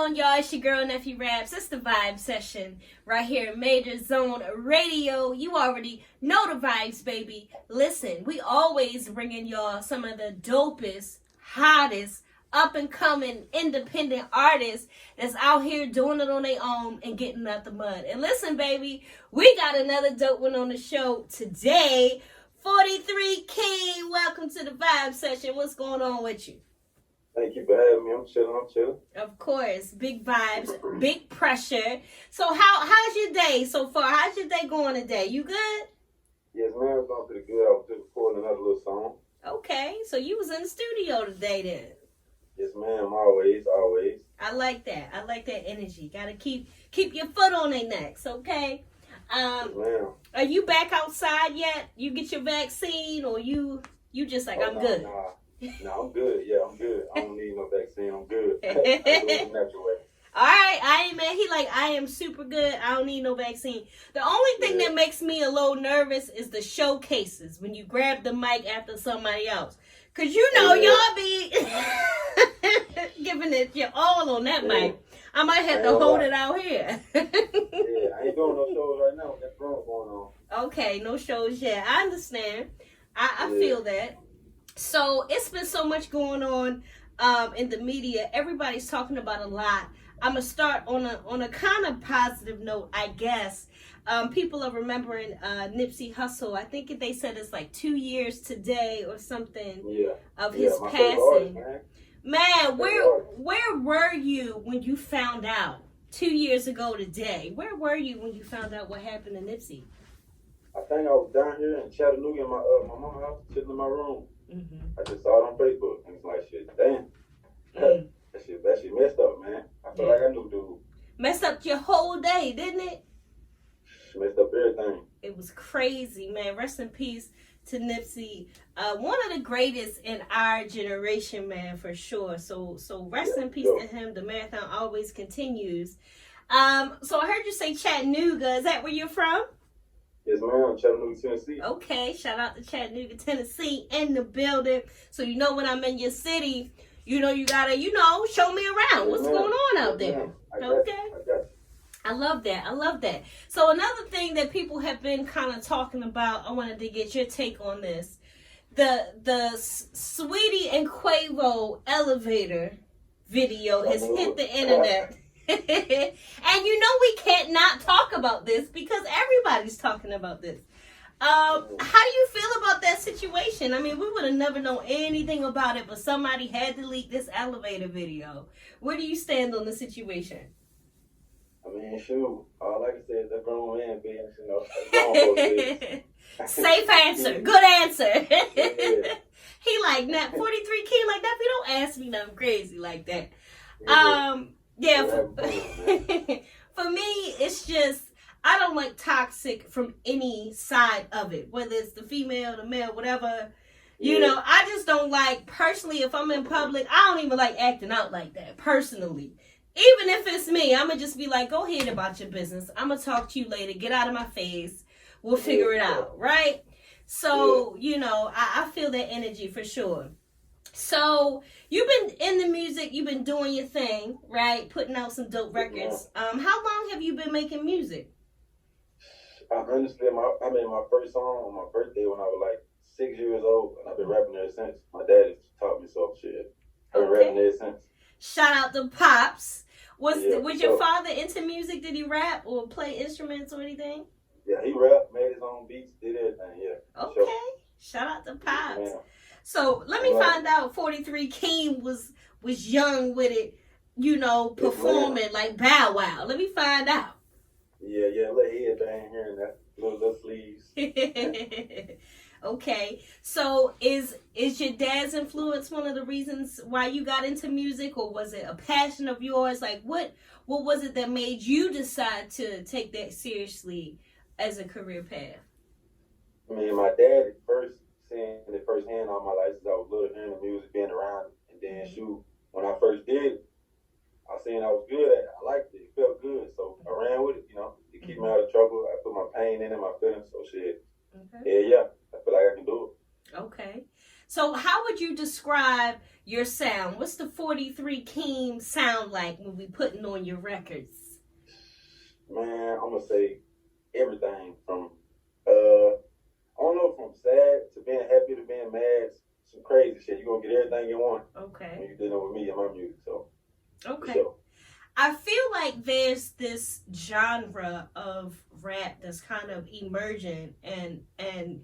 on, y'all? It's your girl, Nephew Raps. It's the Vibe Session right here in Major Zone Radio. You already know the vibes, baby. Listen, we always bringing y'all some of the dopest, hottest, up-and-coming independent artists that's out here doing it on their own and getting out the mud. And listen, baby, we got another dope one on the show today. 43 Keem, welcome to the Vibe Session. What's going on with you? Thank you for having me. I'm chilling. Of course. Big vibes, big pressure. So how's your day so far? How's your day going today? You good? Yes, ma'am. It's going pretty good. I was just recording another little song. Okay. So you was in the studio today then? Yes, ma'am. Always. I like that. I like that energy. Gotta keep your foot on their necks, okay? Yes, ma'am. Are you back outside yet? You get your vaccine or you just like, I'm good? No, I'm good. Yeah, I'm good. I don't need no vaccine. I'm good. I'm doing it natural way. All right, I ain't mad. He like, I am super good. I don't need no vaccine. The only thing that makes me a little nervous is the showcases when you grab the mic after somebody else. Because you know y'all be giving it your all on that mic. I might have to hold it out here. I ain't doing no shows right now. That's wrong going on. Okay, no shows yet. I understand. I feel that. So it's been so much going on in the media. Everybody's talking about a lot. I'm gonna start on a kind of positive note, I guess. People are remembering Nipsey Hussle. I think they said it's like 2 years today or something of his passing. Man, where were you when you found out 2 years ago today? Where were you when you found out what happened to Nipsey? I think I was down here in Chattanooga in my mama's house, sitting in my room. Mm-hmm. I just saw it on Facebook, and it's like, shit, damn. That shit messed up, man. I feel like I knew dude. Messed up your whole day, didn't it? Messed up everything. It was crazy, man. Rest in peace to Nipsey. One of the greatest in our generation, man, for sure. So rest in peace to him. The marathon always continues. So I heard you say Chattanooga. Is that where you're from? Yes, ma'am. Chattanooga, Tennessee. Okay, shout out to Chattanooga, Tennessee in the building. So you know when I'm in your city, you gotta, show me around. What's going on out there? Okay. I love that. So another thing that people have been kind of talking about, I wanted to get your take on this. The Sweetie and Quavo elevator video has hit the internet. And we can't not talk about this because everybody's talking about this. How do you feel about that situation? I mean, we would have never known anything about it, but somebody had to leak this elevator video. Where do you stand on the situation? I mean, shoot, all I can say is that grown man being, Safe answer. Good answer. He like, not 43 King like that. You don't ask me nothing crazy like that. For me, it's just, I don't like toxic from any side of it, whether it's the female, the male, whatever. I just don't like, personally, if I'm in public, I don't even like acting out like that, personally. Even if it's me, I'm going to just be like, go ahead about your business. I'm going to talk to you later. Get out of my face. We'll figure it out, right? So, I feel that energy for sure. So, you've been in the music, you've been doing your thing, right? Putting out some dope records. How long have you been making music? Honestly, I made my first song on my birthday when I was like 6 years old, and I've been rapping ever since. My dad taught me some shit. I've been rapping ever since. Shout out to Pops. Was your father into music? Did he rap or play instruments or anything? Yeah, he rapped, made his own beats, did everything, Okay. Sure. Shout out to Pops. Yeah. So let me find out 43 Keem was young with it, performing like Bow Wow. Let me find out. Yeah, let head bang here and that. Little sleeves. Okay. So is your dad's influence one of the reasons why you got into music, or was it a passion of yours? Like what was it that made you decide to take that seriously as a career path? I mean, my dad first seeing it firsthand all my life since I was little, hearing the music, being around it, and then shoot, when I first did it, I seen I was good at it. I liked it. It felt good, so I ran with it. To keep me out of trouble. I put my pain in it, my feelings. So shit. Okay. Yeah, I feel like I can do it. Okay. So how would you describe your sound? What's the 43 Keem sound like when we putting on your records? Man, I'm gonna say everything from I don't know, from sad to being happy to being mad, some crazy shit. You're gonna get everything you want. Okay. When you're dealing with me and my music, so okay. Sure. I feel like there's this genre of rap that's kind of emerging and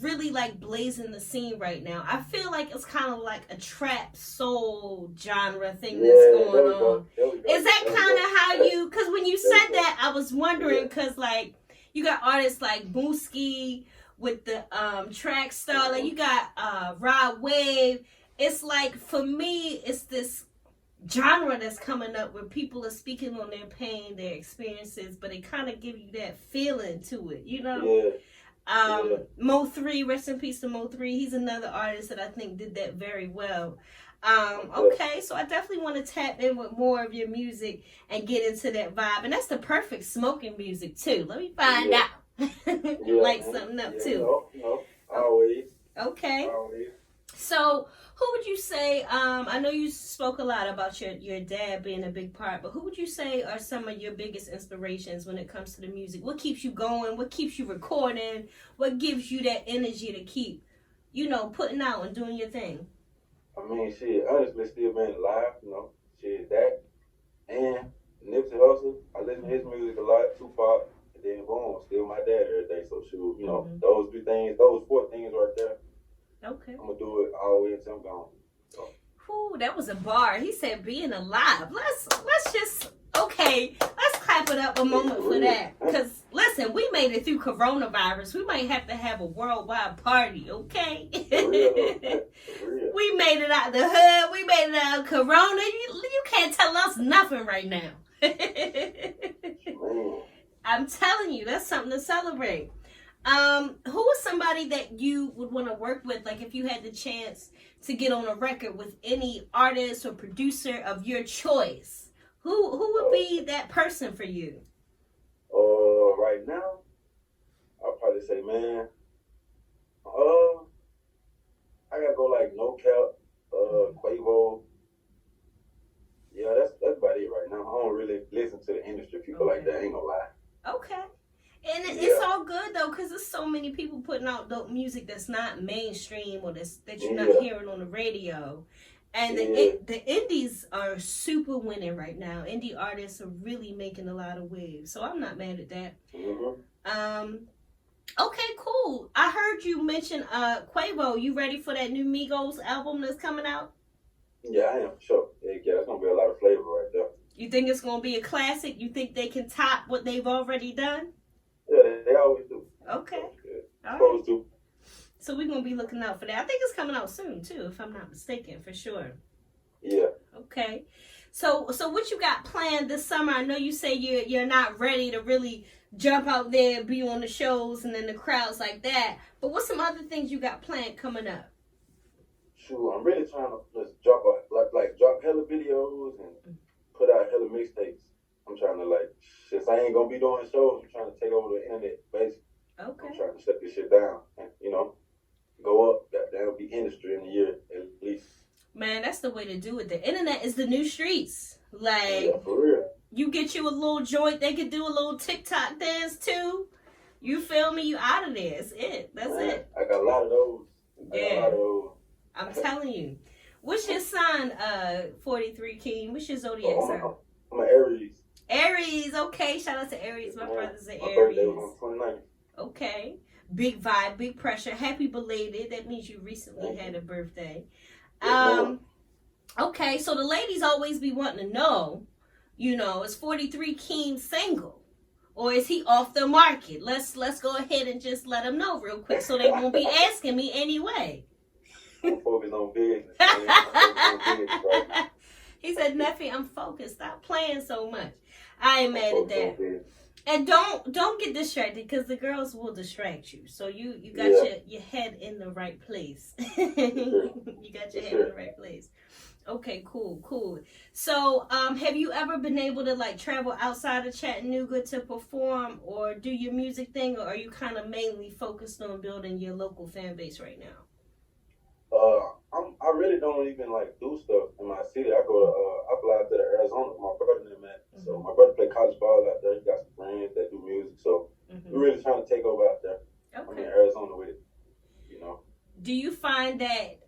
really like blazing the scene right now. I feel like it's kind of like a trap soul genre thing that's going on. Is that kind of how you, because when you said that, I was wondering, because like you got artists like Booski with the track star, like you got Rod Wave. It's like, for me, it's this genre that's coming up where people are speaking on their pain, their experiences, but it kind of give you that feeling to it, you know? Mo 3, rest in peace to Mo 3. He's another artist that I think did that very well. Okay, so I definitely want to tap in with more of your music and get into that vibe. And that's the perfect smoking music too. Let me find out. Like something up too. No, always. Okay. Always. So who would you say, I know you spoke a lot about your dad being a big part, but who would you say are some of your biggest inspirations when it comes to the music? What keeps you going? What keeps you recording? What gives you that energy to keep, putting out and doing your thing? I mean, shit, honestly, still being alive, shit, that. And Nipsey Hussle, I listen to his music a lot, Tupac, and then boom, still my dad every day. So, shoot, those 3 things, those 4 things right there. Okay. I'm gonna do it all the way until I'm gone. So. Whew, that was a bar. He said being alive. Let's clap it up a moment for that. Because listen, we made it through coronavirus. We might have to have a worldwide party, okay? For real. We made it out the hood. We made it out of corona. You can't tell us nothing right now. I'm telling you, that's something to celebrate. Who is somebody that you would want to work with? Like if you had the chance to get on a record with any artist or producer of your choice, who would be that person for you? Right now, I'll probably say, man, I gotta go like No Cap, Quavo. Yeah, that's about it right now. I don't really listen to the industry people like that. I ain't gonna lie. Okay. And it's all good though, because there's so many people putting out dope music that's not mainstream or that you're not hearing on the radio. And the indies are super winning right now. Indie artists are really making a lot of waves. So I'm not mad at that. Mm-hmm. Okay, cool. I heard you mention Quavo. You ready for that new Migos album that's coming out? Yeah, I am, for sure. Yeah, there's going to be a lot of flavor right there. You think it's going to be a classic? You think they can top what they've already done? Yeah, they always do. Okay. Supposed to. So we're going to be looking out for that. I think it's coming out soon, too, if I'm not mistaken, for sure. Yeah. Okay. So what you got planned this summer? I know you say you're not ready to really jump out there and be on the shows and then the crowds like that. But what's some other things you got planned coming up? Shoot, I'm really trying to just drop hella videos and put out hella mixtapes. I'm trying to since I ain't gonna be doing shows, I'm trying to take over the internet basically. Okay. I'm trying to shut this shit down and go up. Goddamn, be industry in a year at least. Man, that's the way to do it. The internet is the new streets. Yeah, for real. You get you a little joint, they could do a little TikTok dance too. You feel me? You out of there. That's it. It. I got a lot of those. Yeah. I'm telling you. What's your sign, 43 Keem? What's your zodiac sign? I'm an Aries. Aries, okay. Shout out to Aries. My brother's an Aries. My birthday was on 29th. Okay. Big vibe, big pressure. Happy belated. That means you recently had a birthday. Okay, so the ladies always be wanting to know, is 43 Keem single? Or is he off the market? Let's go ahead and just let them know real quick so they won't be asking me anyway. I'm focused on business. He said, Neffy, I'm focused. Stop playing so much. I ain't mad at that. And don't get distracted because the girls will distract you. So you got your head in the right place. You got your head in the right place. Okay, cool. So have you ever been able to travel outside of Chattanooga to perform or do your music thing, or are you kind of mainly focused on building your local fan base right now? I really don't even like do stuff in my city. I go to I fly out to Arizona with my brother and them, man. So my brother play college ball out there. He got some friends that do music. So we're really trying to take over out there. Okay. I'm in Arizona with it. You know. Do you find that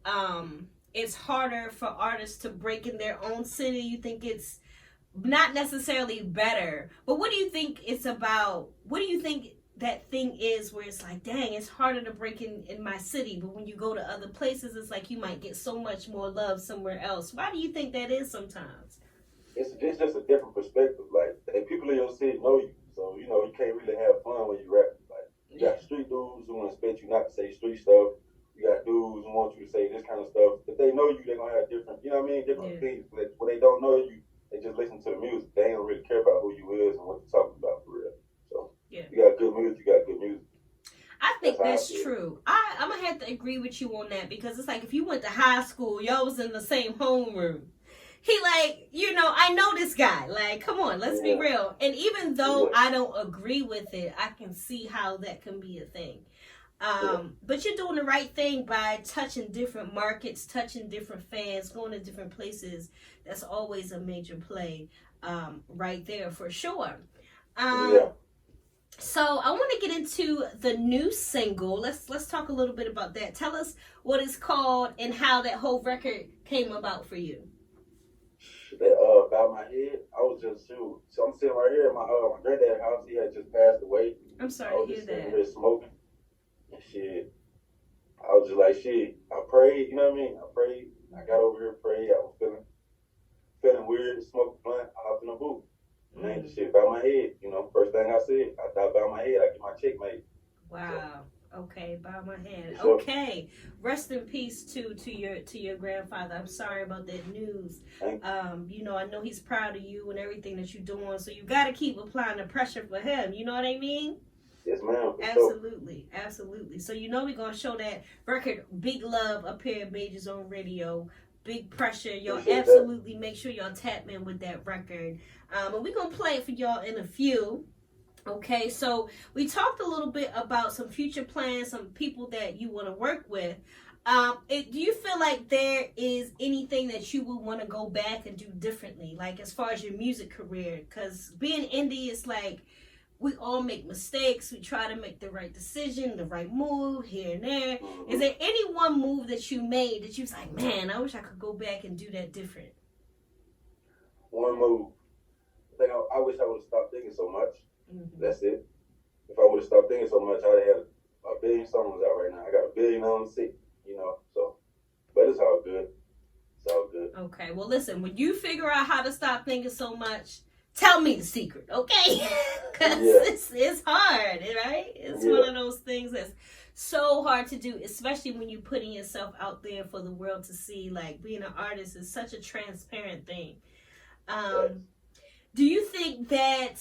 it's harder for artists to break in their own city? You think it's not necessarily better, but what do you think it's about? What do you think that thing is where it's like, dang, it's harder to break in my city, but when you go to other places, it's like you might get so much more love somewhere else. Why do you think that is sometimes? It's just a different perspective. Like, the people in your city know you, so you know you can't really have fun when you rap. Like, you got street dudes who want to expect you not to say street stuff. You got dudes who want you to say this kind of stuff. If they know you, they're gonna have different, you know what I mean, different opinions. But when they don't know you, they just listen to the music. They don't really care about who you is and what you're talking about for real. So you got good music, you got good music. I think that's true. I'm gonna have to agree with you on that, because it's like if you went to high school, y'all was in the same homeroom. He like, you know, I know this guy. Like, come on, let's be real. And even though I don't agree with it, I can see how that can be a thing. But you're doing the right thing by touching different markets, touching different fans, going to different places. That's always a major play, right there for sure. So I want to get into the new single. Let's talk a little bit about that. Tell us what it's called and how that whole record came about for you. About my head, I was just so I'm sitting right here at my granddad's house. He had just passed away. I'm sorry to hear that. I was just sitting here smoking and shit. I was just like, shit. I prayed, you know what I mean? I prayed. I got over here, prayed. I was feeling weird, smoking blunt. I hopped in a booth. Man, the shit about my head. You know, first thing I said, I thought about my head. I get my check made. Wow. So, okay, bow my head. Sure. Okay, rest in peace to your grandfather. I'm sorry about that news. You know, I know he's proud of you and everything that you're doing, so you got to keep applying the pressure for him. You know what I mean? Yes, ma'am. Absolutely, absolutely. So you know we're gonna show that record, Big Love, up here at Major Zone Radio. Big pressure. Y'all absolutely make sure y'all tap in with that record. And we're gonna play it for y'all in a few. Okay, so we talked a little bit about some future plans, some people that you want to work with. Do you feel like there is anything that you would want to go back and do differently, like as far as your music career? Because being indie is like, we all make mistakes. We try to make the right decision, the right move here and there. Is there any one move that you made that you was like, man, I wish I could go back and do that different? One move. I wish I would have stopped thinking so much. That's it. If I would have stopped thinking so much, I'd have had a billion songs out right now. I got a billion on the seat, you know. So, but it's all good. It's all good. Okay. Well, listen. When you figure out how to stop thinking so much, tell me the secret, okay? Because it's hard, right? It's one of those things that's so hard to do, especially when you're putting yourself out there for the world to see. Like, being an artist is such a transparent thing. Do you think that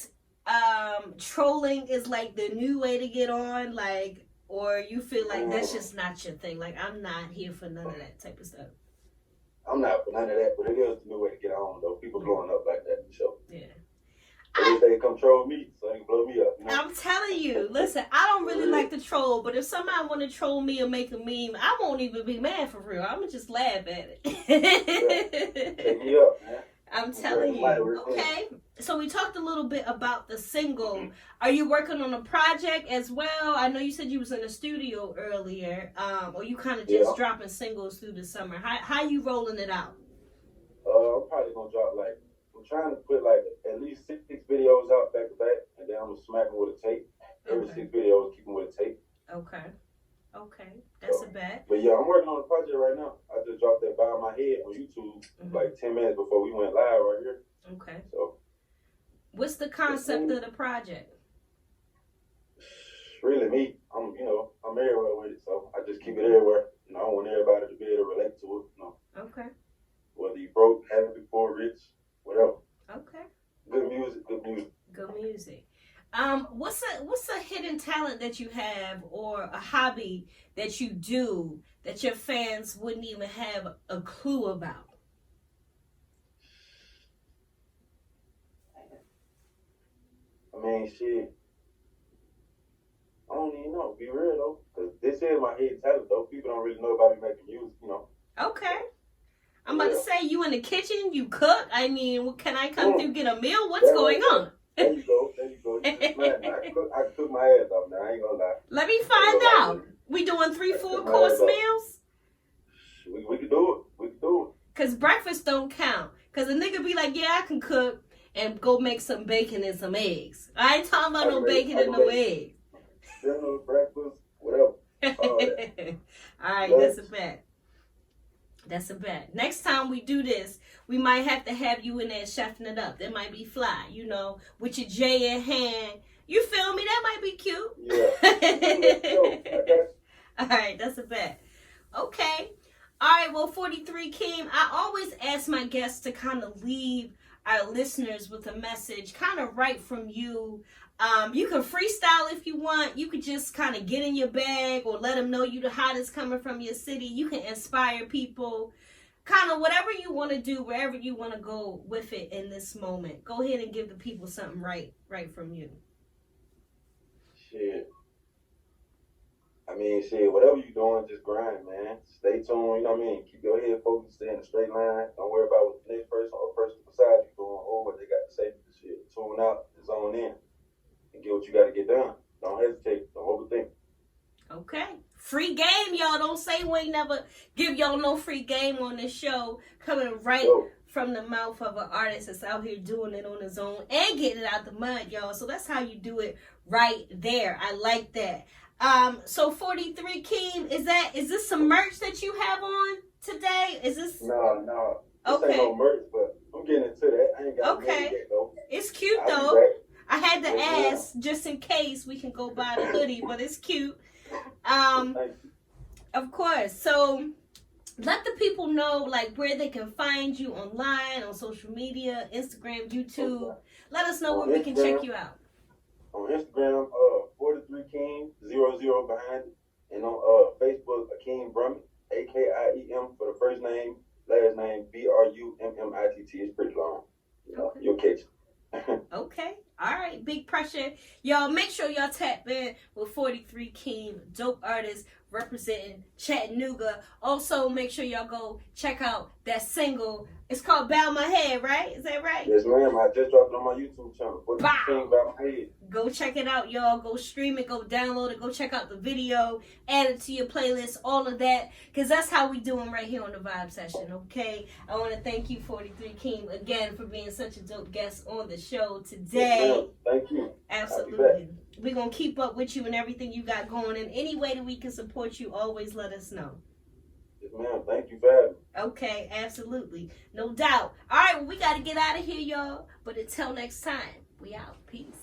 trolling is like the new way to get on, like, or you feel like that's just not your thing? Like, I'm not here for none of that type of stuff. I'm not for none of that, but it is the new way to get on, though. People blowing up like that, for sure. Yeah. At least they can control me, so they can blow me up. You know? I'm telling you, listen, I don't really like to troll, but if somebody want to troll me or make a meme, I won't even be mad for real. I'm going to just laugh at it. Take me up, man. I'm telling you. Okay. So we talked a little bit about the single. Are you working on a project as well? I know you said you was in the studio earlier. Or you kind of just dropping singles through the summer. How you rolling it out? I'm probably going to drop I'm trying to put at least 6 videos out back to back, and then I'm going to smack them with a tape. Every 6 videos, keep them with a tape. Okay. That's a bet. But yeah, I'm working on a project right now. I just dropped that Bow My Head on YouTube 10 minutes before we went live right here. Okay. So, what's the concept of the project? Really me. I'm everywhere with it, so I just keep it everywhere. I want everybody to be able to relate to it. Okay. Whether you broke, having before, rich, whatever. Okay. Good music, good music. Good music. What's a hidden talent that you have, or a hobby that you do that your fans wouldn't even have a clue about? I mean, shit. I don't don't even know. Be real though, because this is my hidden talent though. People don't really know about me making music, you know. Okay. I'm about to say, you in the kitchen, you cook. I mean, can I come through get a meal? What's going on? There you go. You just mad. I can cook my ass off now. I ain't gonna lie. Let me find out. We doing 3 4-course meals? We can do it. Cause breakfast don't count. Cause a nigga be like, yeah, I can cook and go make some bacon and some eggs. I ain't talking about no bacon and no eggs. Dinner, breakfast, whatever. All right, that's a bet. That's a bet. Next time we do this, we might have to have you in there chefing it up. That might be fly, you know, with your J in hand. You feel me? That might be cute. Yeah. All right, that's a bet. Okay. All right, well, 43 Keem, I always ask my guests to kind of leave our listeners with a message, kind of right from you. You can freestyle if you want. You could just kind of get in your bag or let them know you the hottest coming from your city. You can inspire people. Kind of whatever you want to do, wherever you want to go with it in this moment. Go ahead and give the people something right from you. Shit. I mean, shit, whatever you're doing, just grind, man. Stay tuned, you know what I mean? Keep your head focused, stay in a straight line. Don't worry about what the next person or person beside you doing or what they got to say for the shit. Tune out and zone in and get what you got to get done. Don't hesitate. Don't overthink. Okay. Free game, y'all. Don't say we ain't never give y'all no free game on this show. Coming right from the mouth of an artist that's out here doing it on his own and getting it out the mud, y'all. So that's how you do it right there. I like that. So 43 Keem, is this some merch that you have on today? Is this? No. This Okay. ain't no merch, but I'm getting into that. I ain't got okay. Yet, though. It's cute though. I had to ask just in case we can go buy the hoodie, but it's cute. Of course. So let the people know like where they can find you online, on social media, Instagram, YouTube. Okay. Let us know where we can check you out. On Instagram, 43 Keem, 00 behind it. And on Facebook, Keem Brummett, AKIEM for the first name, last name BRUMMITT. It's pretty long. You know, you'll catch it. Okay. All right. Big pressure. Y'all make sure y'all tap in with 43 Keem, dope artist representing Chattanooga. Also, make sure y'all go check out that single. It's called Bow My Head, right? Is that right? Yes, ma'am. I just dropped it on my YouTube channel. Bow My Head. Go check it out, y'all. Go stream it. Go download it. Go check out the video. Add it to your playlist. All of that. Because that's how we do them right here on the Vibe Session, okay? I want to thank you, 43 Keem, again for being such a dope guest on the show today. Yes, thank you. Absolutely. We're going to keep up with you and everything you got going. In any way that we can support you, always let us know. Yes, ma'am. Thank you for having me. Okay, absolutely. No doubt. All right, well, we got to get out of here, y'all. But until next time, we out. Peace.